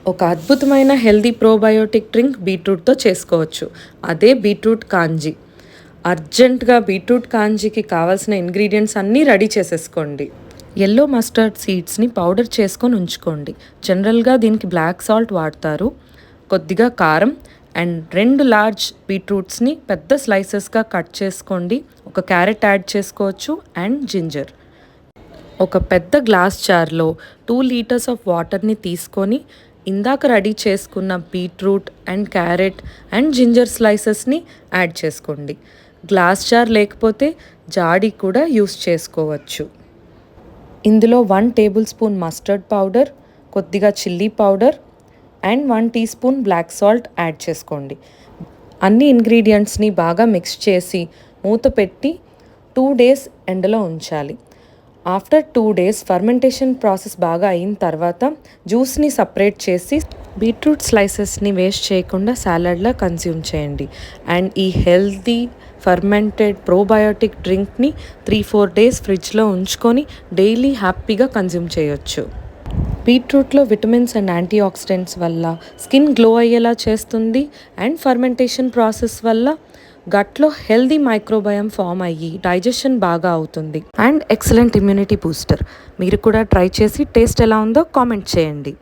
ఒక అద్భుతమైన healthy probiotic drink బీట్రూట్తో చేసుకోవచ్చు. అదే బీట్రూట్ కాంజీ. అర్జెంటుగా బీట్రూట్ కాంజీకి కావాల్సిన ఇంగ్రీడియంట్స్ అన్నీ రెడీ చేసేసుకోండి. ఎల్లో మస్టర్డ్ సీడ్స్ని పౌడర్ చేసుకొని ఉంచుకోండి. జనరల్గా దీనికి బ్లాక్ సాల్ట్ వాడతారు. కొద్దిగా కారం అండ్ 2 లార్జ్ బీట్రూట్స్ని పెద్ద స్లైసెస్గా కట్ చేసుకోండి. ఒక క్యారెట్ యాడ్ చేసుకోవచ్చు అండ్ జింజర్. ఒక పెద్ద గ్లాస్ జార్లో 2 లీటర్స్ ఆఫ్ వాటర్ని తీసుకొని ఇందాక రెడీ చేసుకున్న beetroot and carrot and ginger స్లైసెస్ని యాడ్ చేసుకోండి. గ్లాస్ జార్ లేకపోతే జాడీ కూడా యూస్ చేసుకోవచ్చు. ఇందులో 1 టేబుల్ స్పూన్ మస్టర్డ్ పౌడర్, కొద్దిగా chilli powder and 1 teaspoon black salt add చేసుకోండి. అన్ని ఇంగ్రీడియంట్స్ని బాగా మిక్స్ చేసి మూత పెట్టి 2 డేస్ ఎండలో ఉంచాలి. ఆఫ్టర్ 2 డేస్ ఫర్మెంటేషన్ ప్రాసెస్ బాగా అయిన తర్వాత జ్యూస్ని సపరేట్ చేసి బీట్రూట్ స్లైసెస్ని వేస్ట్ చేయకుండా సాలడ్లా కన్జ్యూమ్ చేయండి. అండ్ ఈ హెల్తీ ఫర్మెంటెడ్ ప్రోబయోటిక్ డ్రింక్ని 3-4 డేస్ ఫ్రిడ్జ్లో ఉంచుకొని డైలీ హ్యాపీగా కన్జ్యూమ్ చేయొచ్చు. బీట్రూట్లో విటమిన్స్ అండ్ యాంటీ ఆక్సిడెంట్స్ వల్ల స్కిన్ గ్లో అయ్యేలా చేస్తుంది అండ్ ఫర్మెంటేషన్ ప్రాసెస్ వల్ల గట్లో హెల్దీ మైక్రోబయం ఫామ్ అయ్యి డైజెషన్ బాగా అవుతుంది అండ్ ఎక్సలెంట్ ఇమ్యూనిటీ బూస్టర్. మీరు కూడా ట్రై చేసి టేస్ట్ ఎలా ఉందో కామెంట్ చేయండి.